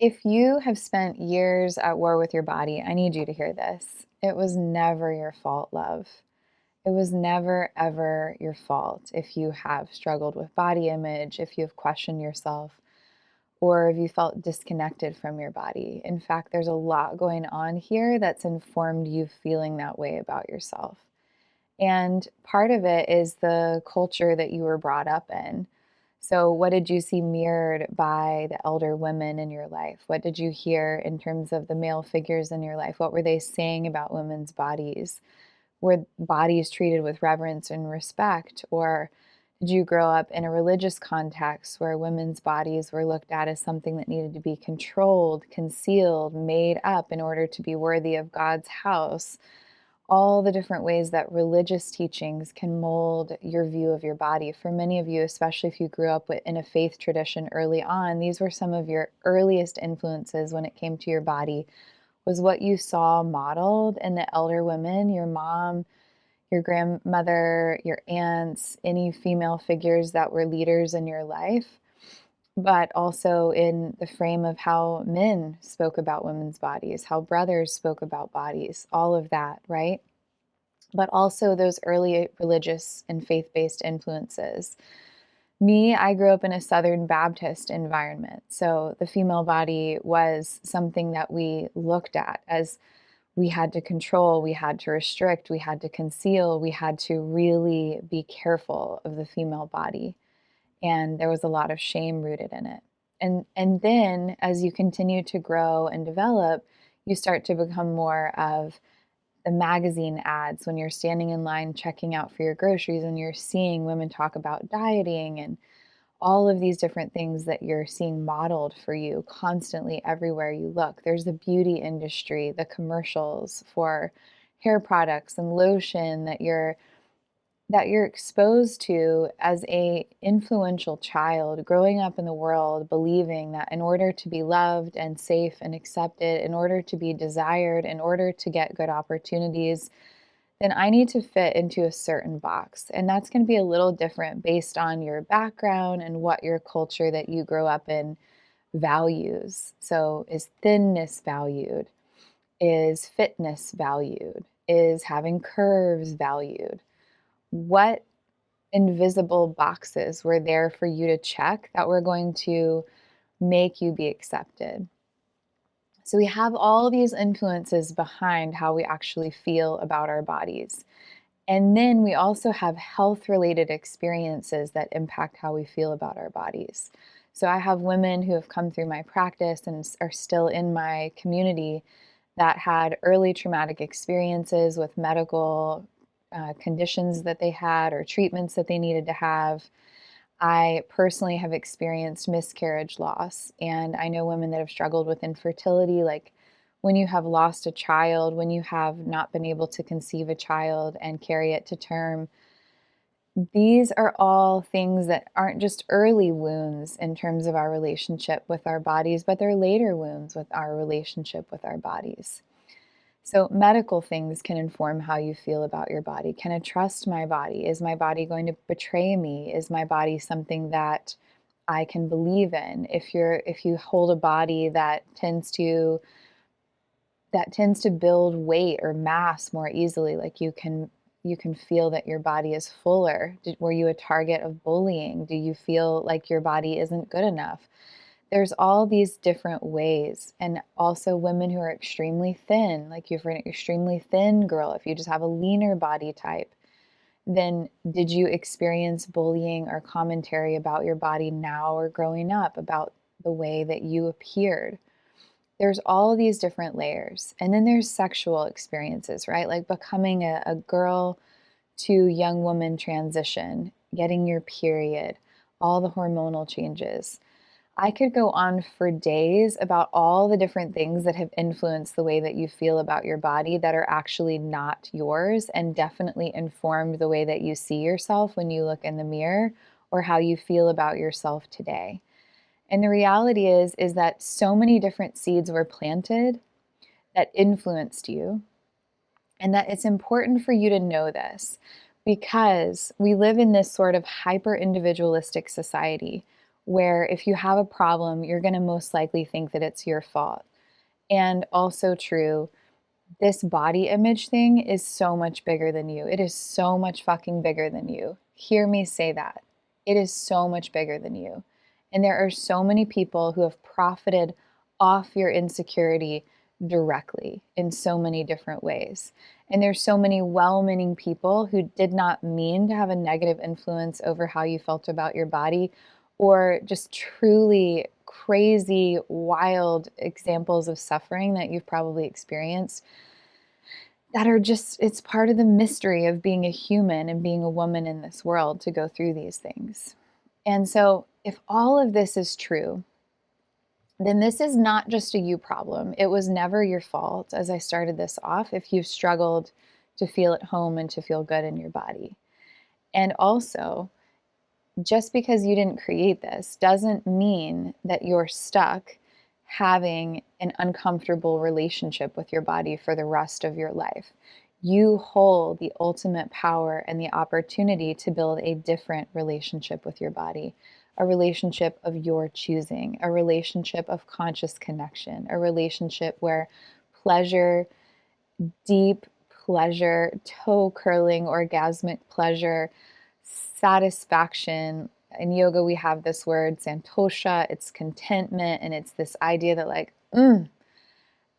If you have spent years at war with your body, I need you to hear this. It was never your fault, love. It was never, ever your fault if you have struggled with body image, if you've questioned yourself, or if you felt disconnected from your body. In fact, there's a lot going on here that's informed you feeling that way about yourself. And part of it is the culture that you were brought up in. So, what did you see mirrored by the elder women in your life? What did you hear in terms of the male figures in your life? What were they saying about women's bodies? Were bodies treated with reverence and respect? Or did you grow up in a religious context where women's bodies were looked at as something that needed to be controlled, concealed, made up in order to be worthy of God's house? All the different ways that religious teachings can mold your view of your body. For many of you, especially if you grew up in a faith tradition early on, these were some of your earliest influences when it came to your body, was what you saw modeled in the elder women, your mom, your grandmother, your aunts, any female figures that were leaders in your life, but also in the frame of how men spoke about women's bodies, how brothers spoke about bodies, all of that, right? But also those early religious and faith based influences. Me, I grew up in a Southern Baptist environment. So the female body was something that we looked at as we had to control, we had to restrict, we had to conceal, we had to really be careful of the female body. And there was a lot of shame rooted in it. And then as you continue to grow and develop, you start to become more of the magazine ads when you're standing in line checking out for your groceries and you're seeing women talk about dieting and all of these different things that you're seeing modeled for you constantly everywhere you look. There's the beauty industry, the commercials for hair products and lotion that you're exposed to as a influential child growing up in the world, believing that in order to be loved and safe and accepted, in order to be desired, in order to get good opportunities, then I need to fit into a certain box. And that's going to be a little different based on your background and what your culture that you grow up in values. So, is thinness valued? Is fitness valued? Is having curves valued? What invisible boxes were there for you to check that were going to make you be accepted? So we have all these influences behind how we actually feel about our bodies. And then we also have health related experiences that impact how we feel about our bodies. So I have women who have come through my practice and are still in my community that had early traumatic experiences with medical conditions that they had or treatments that they needed to have. I personally have experienced miscarriage loss, and I know women that have struggled with infertility, like when you have lost a child, when you have not been able to conceive a child and carry it to term. These are all things that aren't just early wounds in terms of our relationship with our bodies, but they're later wounds with our relationship with our bodies. So, medical things can inform how you feel about your body. Can I trust my body? Is my body going to betray me? Is my body something that I can believe in? If you hold a body that tends to build weight or mass more easily, like you can feel that your body is fuller. Were you a target of bullying? Do you feel like your body isn't good enough? There's all these different ways. And also women who are extremely thin, like if you're an extremely thin girl, if you just have a leaner body type, then did you experience bullying or commentary about your body now or growing up about the way that you appeared? There's all these different layers. And then there's sexual experiences, right? Like becoming a girl to young woman transition, getting your period, all the hormonal changes. I could go on for days about all the different things that have influenced the way that you feel about your body that are actually not yours and definitely informed the way that you see yourself when you look in the mirror or how you feel about yourself today. And the reality is that so many different seeds were planted that influenced you, and that it's important for you to know this because we live in this sort of hyper individualistic society where if you have a problem, you're going to most likely think that it's your fault. And also true, this body image thing is so much bigger than you. It is so much fucking bigger than you. Hear me say that. It is so much bigger than you. And there are so many people who have profited off your insecurity directly in so many different ways. And there's so many well-meaning people who did not mean to have a negative influence over how you felt about your body, or just truly crazy, wild examples of suffering that you've probably experienced that are just, it's part of the mystery of being a human and being a woman in this world to go through these things. And so, if all of this is true, then this is not just a you problem. It was never your fault, as I started this off, if you've struggled to feel at home and to feel good in your body. And also, just because you didn't create this doesn't mean that you're stuck having an uncomfortable relationship with your body for the rest of your life. You hold the ultimate power and the opportunity to build a different relationship with your body, a relationship of your choosing, a relationship of conscious connection, a relationship where pleasure, deep pleasure, toe curling, orgasmic pleasure, satisfaction. In yoga, we have this word, santosha, it's contentment, and it's this idea that, like,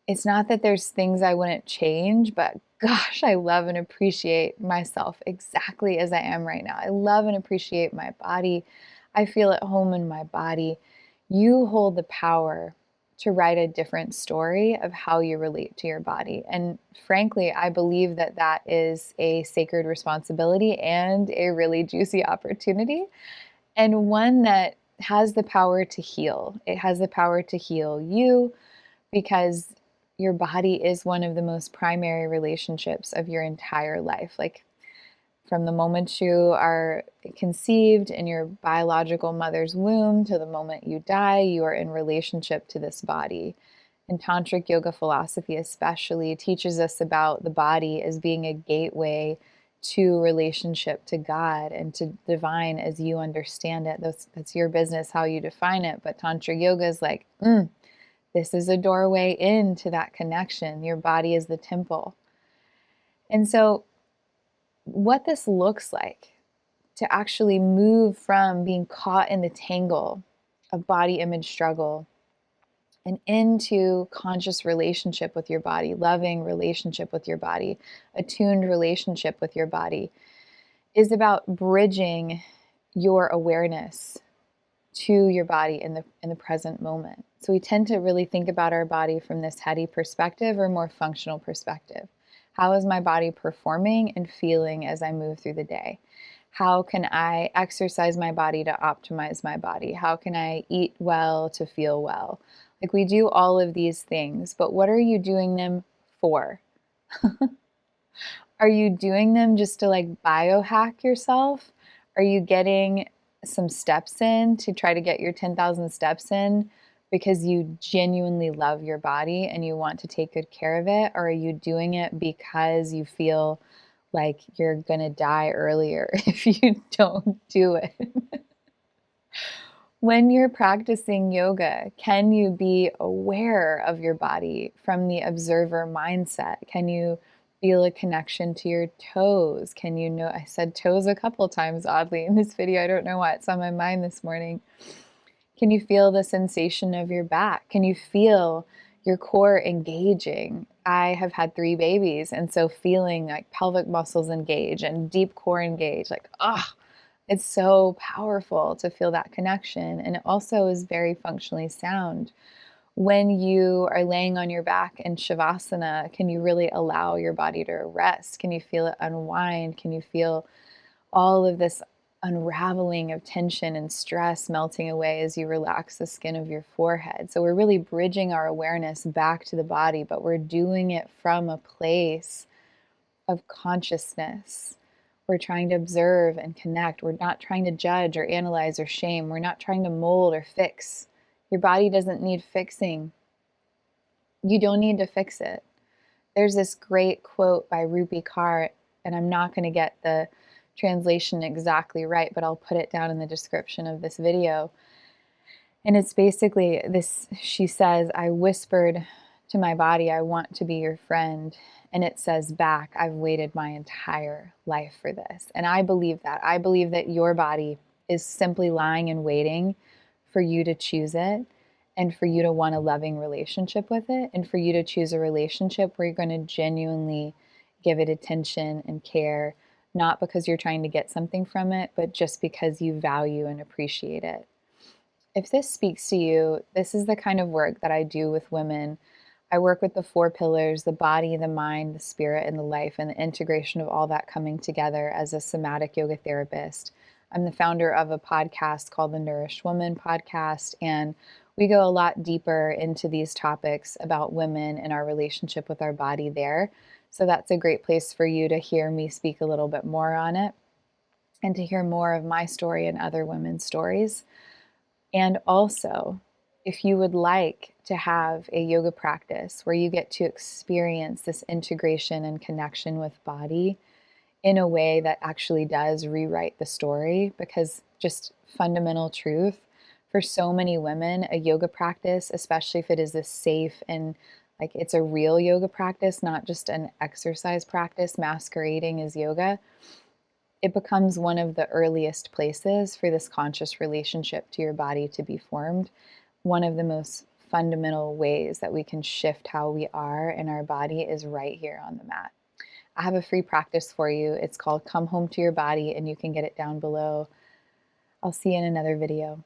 it's not that there's things I wouldn't change, but gosh, I love and appreciate myself exactly as I am right now. I love and appreciate my body. I feel at home in my body. You hold the power to write a different story of how you relate to your body. And frankly, I believe that that is a sacred responsibility and a really juicy opportunity, and one that has the power to heal. It has the power to heal you, because your body is one of the most primary relationships of your entire life. Like, from the moment you are conceived in your biological mother's womb to the moment you die, you are in relationship to this body. And tantric yoga philosophy especially teaches us about the body as being a gateway to relationship to God and to divine as you understand it. That's your business how you define it. But tantra yoga is like, this is a doorway into that connection. Your body is the temple. And so what this looks like to actually move from being caught in the tangle of body image struggle and into conscious relationship with your body, loving relationship with your body, attuned relationship with your body, is about bridging your awareness to your body in the present moment. So we tend to really think about our body from this heady perspective or more functional perspective. How is my body performing and feeling as I move through the day? How can I exercise my body to optimize my body? How can I eat well to feel well? Like, we do all of these things, but what are you doing them for? Are you doing them just to like biohack yourself? Are you getting some steps in to try to get your 10,000 steps in because you genuinely love your body and you want to take good care of it? Or are you doing it because you feel like you're going to die earlier if you don't do it? When you're practicing yoga, can you be aware of your body from the observer mindset? Can you feel a connection to your toes? Can you know, I said toes a couple times oddly in this video. I don't know why it's on my mind this morning. Can you feel the sensation of your back? Can you feel your core engaging? I have had 3 babies, and so feeling like pelvic muscles engage and deep core engage, like, it's so powerful to feel that connection. And it also is very functionally sound. When you are laying on your back in Shavasana, can you really allow your body to rest? Can you feel it unwind? Can you feel all of this unraveling of tension and stress melting away as you relax the skin of your forehead? So we're really bridging our awareness back to the body, but we're doing it from a place of consciousness. We're trying to observe and connect. We're not trying to judge or analyze or shame. We're not trying to mold or fix. Your body doesn't need fixing. You don't need to fix it. There's this great quote by Rupi Kaur, and I'm not going to get the translation exactly right, but I'll put it down in the description of this video. And it's basically this, she says, I whispered to my body, I want to be your friend. And it says back, I've waited my entire life for this. And I believe that. I believe that your body is simply lying and waiting for you to choose it and for you to want a loving relationship with it and for you to choose a relationship where you're going to genuinely give it attention and care, not because you're trying to get something from it, but just because you value and appreciate it. If this speaks to you, this is the kind of work that I do with women. I work with the 4 pillars: the body, the mind, the spirit, and the life, and the integration of all that coming together as a somatic yoga therapist. I'm the founder of a podcast called the Nourished Woman Podcast, and we go a lot deeper into these topics about women and our relationship with our body there. So that's a great place for you to hear me speak a little bit more on it and to hear more of my story and other women's stories. And also, if you would like to have a yoga practice where you get to experience this integration and connection with body in a way that actually does rewrite the story, because just fundamental truth for so many women, a yoga practice, especially if it is a safe and like it's a real yoga practice, not just an exercise practice masquerading as yoga, it becomes one of the earliest places for this conscious relationship to your body to be formed. One of the most fundamental ways that we can shift how we are in our body is right here on the mat. I have a free practice for you. It's called Come Home to Your Body, and you can get it down below. I'll see you in another video.